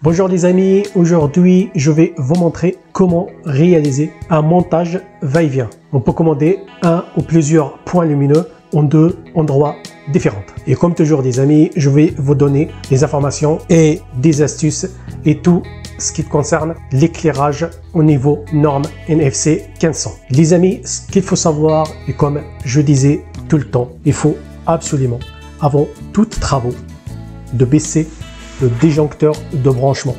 Bonjour les amis, aujourd'hui je vais vous montrer comment réaliser un montage va-et-vient. On peut commander un ou plusieurs points lumineux en deux endroits différents. Et comme toujours les amis, je vais vous donner des informations et des astuces et tout ce qui concerne l'éclairage au niveau norme NFC 1500. Les amis, ce qu'il faut savoir, et comme je disais tout le temps, il faut absolument, avant tout travaux, de baisser le disjoncteur de branchement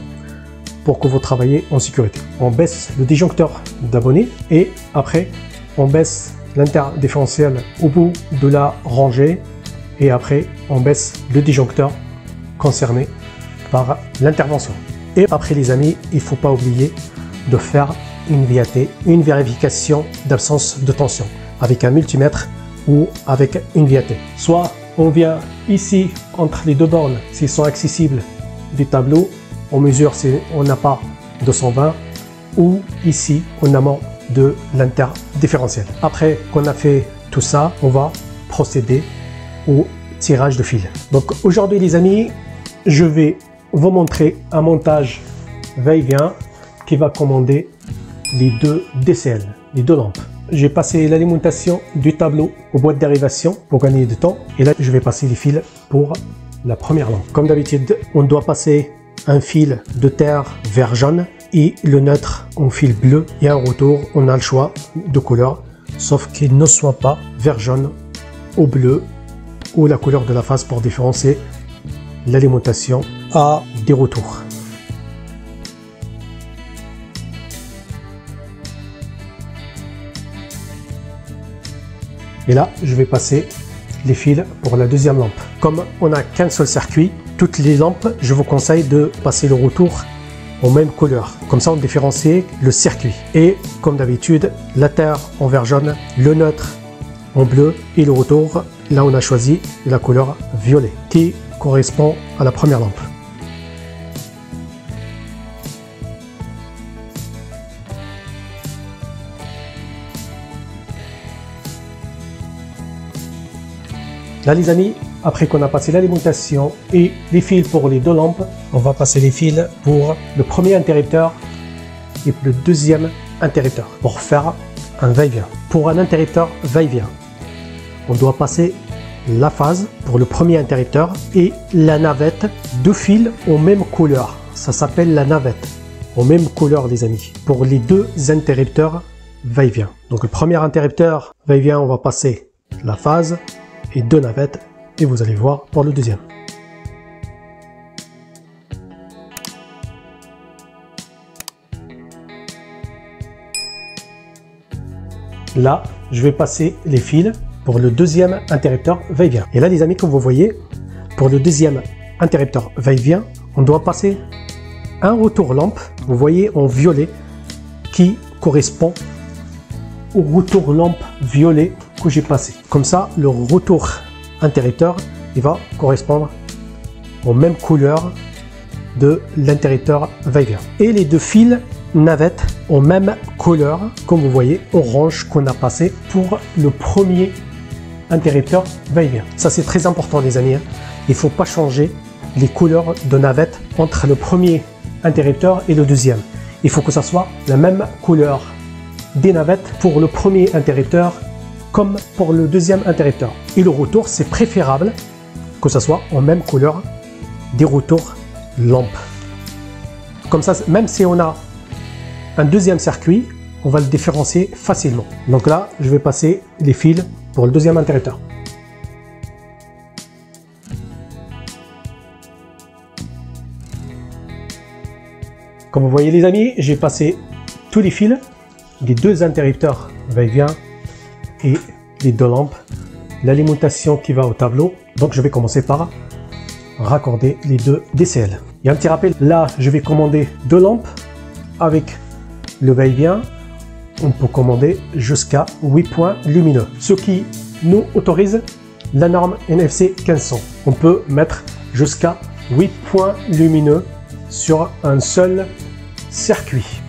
pour que vous travaillez en sécurité. On baisse le disjoncteur d'abonné et après on baisse l'interdifférentiel au bout de la rangée et après on baisse le disjoncteur concerné par l'intervention. Et après les amis, il ne faut pas oublier de faire une VAT, une vérification d'absence de tension avec un multimètre ou avec une VAT. Soit on vient ici entre les deux bornes s'ils sont accessibles du tableau, on mesure si on n'a pas 220 ou ici en amont de l'interdifférentiel. Après qu'on a fait tout ça, on va procéder au tirage de fil. Donc aujourd'hui les amis, je vais vous montrer un montage va-et-vient qui va commander les deux DCL, les deux lampes. J'ai passé l'alimentation du tableau aux boîtes dérivation pour gagner du temps. Et là, je vais passer les fils pour la première lampe. Comme d'habitude, on doit passer un fil de terre vert jaune et le neutre en fil bleu. Et en retour, on a le choix de couleur, sauf qu'il ne soit pas vert jaune ou bleu ou la couleur de la face pour différencier l'alimentation à des retours. Et là, je vais passer les fils pour la deuxième lampe. Comme on n'a qu'un seul circuit, toutes les lampes, je vous conseille de passer le retour aux mêmes couleurs. Comme ça, on différencie le circuit. Et comme d'habitude, la terre en vert jaune, le neutre en bleu et le retour, là on a choisi la couleur violet qui correspond à la première lampe. Là les amis, après qu'on a passé l'alimentation et les fils pour les deux lampes, on va passer les fils pour le premier interrupteur et le deuxième interrupteur pour faire un va-et-vient. Pour un interrupteur va-et-vient, on doit passer la phase pour le premier interrupteur et la navette, deux fils aux mêmes couleurs. Ça s'appelle la navette, aux mêmes couleurs les amis, pour les deux interrupteurs va-et-vient. Donc le premier interrupteur va-et-vient, on va passer la phase et deux navettes et vous allez voir pour le deuxième. Là, je vais passer les fils pour le deuxième interrupteur va-et-vient. Et là les amis, comme vous voyez, pour le deuxième interrupteur va-et-vient, on doit passer un retour lampe, vous voyez en violet, qui correspond au retour lampe violet que j'ai passé. Comme ça, le retour interrupteur, il va correspondre aux mêmes couleurs de l'interrupteur va-et-vient. Et les deux fils navettes aux mêmes couleurs, comme vous voyez, orange qu'on a passé pour le premier interrupteur va-et-vient. Ça c'est très important les amis, hein. Il ne faut pas changer les couleurs de navette entre le premier interrupteur et le deuxième. Il faut que ça soit la même couleur des navettes pour le premier interrupteur comme pour le deuxième interrupteur. Et le retour, c'est préférable que ça soit en même couleur des retours lampes. Comme ça, même si on a un deuxième circuit, on va le différencier facilement. Donc là, je vais passer les fils pour le deuxième interrupteur. Comme vous voyez les amis, j'ai passé tous les fils des deux interrupteurs va-et-vient et les deux lampes, l'alimentation qui va au tableau. Donc je vais commencer par raccorder les deux DCL. Il y a un petit rappel, là je vais commander deux lampes avec le va-et-vient. On peut commander jusqu'à 8 points lumineux, ce qui nous autorise la norme NFC 1500. On peut mettre jusqu'à 8 points lumineux sur un seul circuit.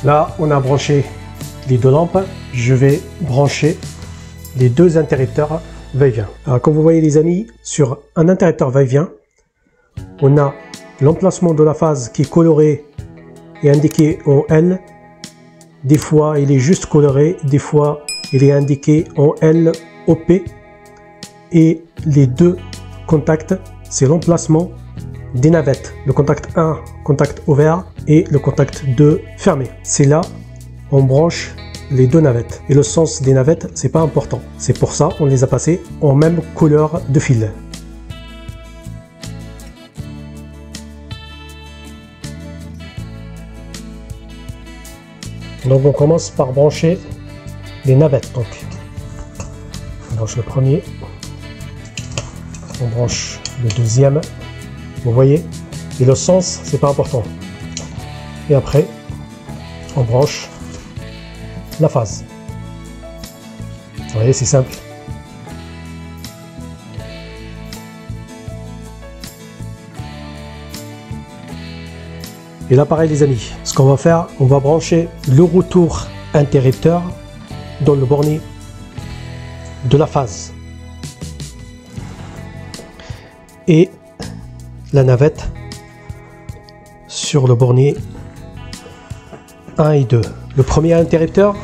Là, on a branché les deux lampes. Je vais brancher les deux interrupteurs va-et-vient. Alors, comme vous voyez les amis, sur un interrupteur va-et-vient, on a l'emplacement de la phase qui est coloré et indiqué en L. Des fois, il est juste coloré, des fois, il est indiqué en L OP. Et les deux contacts, c'est l'emplacement des navettes. Le contact 1, contact ouvert, et le contact 2, fermé. C'est là, on branche les deux navettes. Et le sens des navettes, c'est pas important. C'est pour ça on les a passées en même couleur de fil. Donc on commence par brancher les navettes. Donc on branche le premier, on branche le deuxième, vous voyez, et le sens c'est pas important. Et après on branche la phase. Vous voyez, c'est simple. Et là pareil les amis, ce qu'on va faire, on va brancher le retour interrupteur dans le bornier de la phase et la navette sur le bornier 1 et 2. Le premier interrupteur,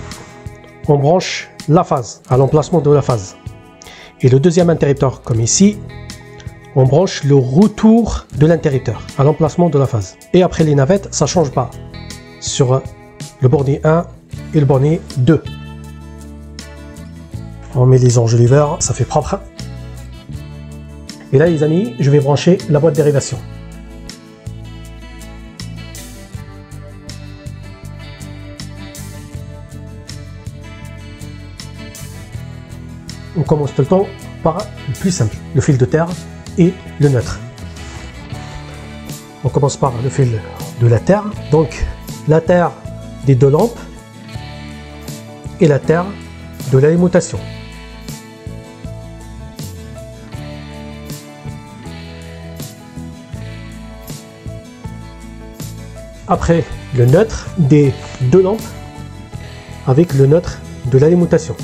on branche la phase à l'emplacement de la phase, et le deuxième interrupteur comme ici, on branche le retour de l'interrupteur à l'emplacement de la phase. Et après les navettes, ça change pas sur le bornier 1 et le bornier 2. On met les enjoliveurs, ça fait propre. Et là les amis, je vais brancher la boîte dérivation. On commence tout le temps par le plus simple, le fil de terre et le neutre. On commence par le fil de la terre, donc la terre des deux lampes et la terre de l'alimentation. Après le neutre des deux lampes avec le neutre de l'alimentation.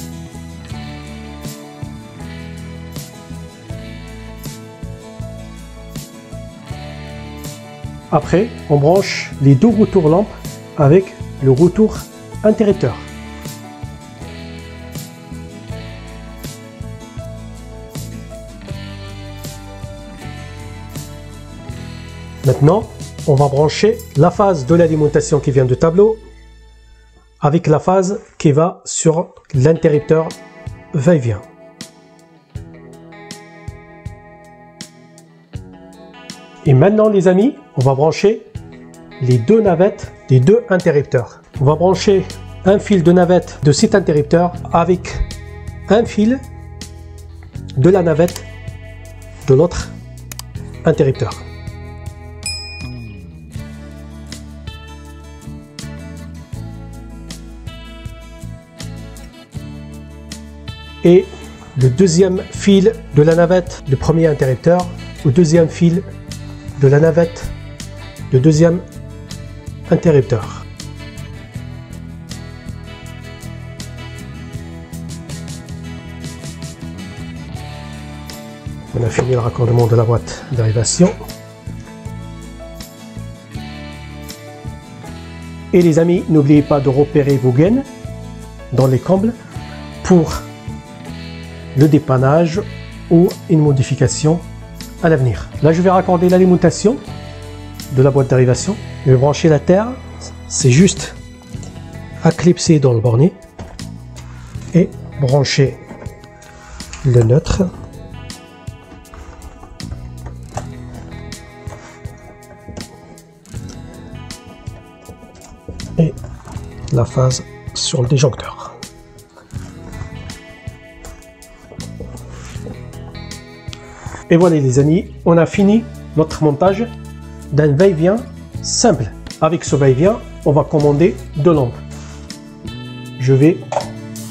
Après, on branche les deux retours lampes avec le retour interrupteur. Maintenant, on va brancher la phase de l'alimentation qui vient du tableau avec la phase qui va sur l'interrupteur va-et-vient. Et maintenant les amis, on va brancher les deux navettes des deux interrupteurs. On va brancher un fil de navette de cet interrupteur avec un fil de la navette de l'autre interrupteur. Et le deuxième fil de la navette du premier interrupteur au deuxième fil de la navette de deuxième interrupteur. On a fini le raccordement de la boîte de dérivation. Et les amis, n'oubliez pas de repérer vos gaines dans les combles pour le dépannage ou une modification à l'avenir. Là, je vais raccorder l'alimentation de la boîte de dérivation. Je vais brancher la terre. C'est juste à clipser dans le bornier et brancher le neutre. Et la phase sur le disjoncteur. Et voilà les amis, on a fini notre montage d'un va-et-vient simple. Avec ce va-et-vient, on va commander deux lampes. Je vais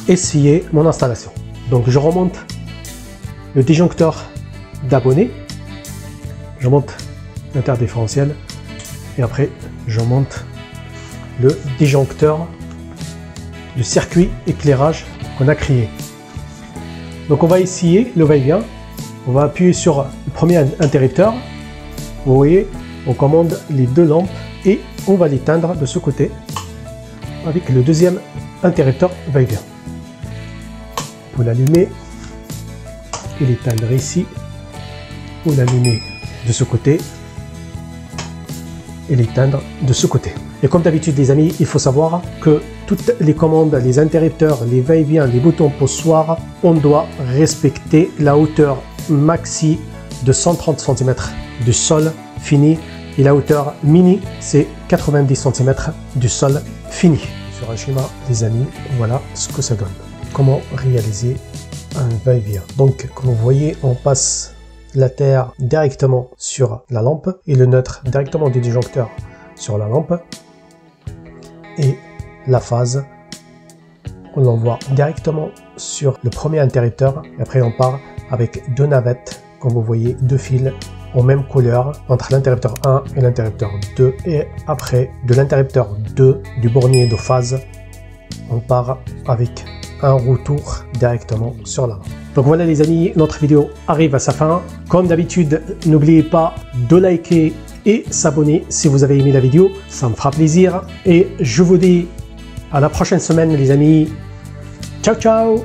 essayer mon installation. Donc je remonte le disjoncteur d'abonné, je monte l'interdifférentiel et après je monte le disjoncteur du circuit éclairage qu'on a créé. Donc on va essayer le va-et-vient. On va appuyer sur le premier interrupteur. Vous voyez, on commande les deux lampes et on va l'éteindre de ce côté avec le deuxième interrupteur va-et-vient. Vous l'allumez et l'éteindre ici. Vous l'allumez de ce côté et l'éteindre de ce côté. Et comme d'habitude les amis, il faut savoir que toutes les commandes, les interrupteurs, les va-et-vient, les boutons poussoirs, on doit respecter la hauteur maxi de 130 cm du sol fini et la hauteur mini c'est 90 cm du sol fini. Sur un schéma les amis, voilà ce que ça donne. Comment réaliser un va-et-vient. Donc comme vous voyez, on passe la terre directement sur la lampe et le neutre directement du disjoncteur sur la lampe et la phase on l'envoie directement sur le premier interrupteur et après on part avec deux navettes, comme vous voyez, deux fils en même couleur entre l'interrupteur 1 et l'interrupteur 2 et après de l'interrupteur 2 du bornier de phase on part avec un retour directement sur la lampe. Donc voilà les amis, notre vidéo arrive à sa fin. Comme d'habitude, n'oubliez pas de liker et s'abonner si vous avez aimé la vidéo, ça me fera plaisir. Et je vous dis à la prochaine semaine les amis. Ciao ciao.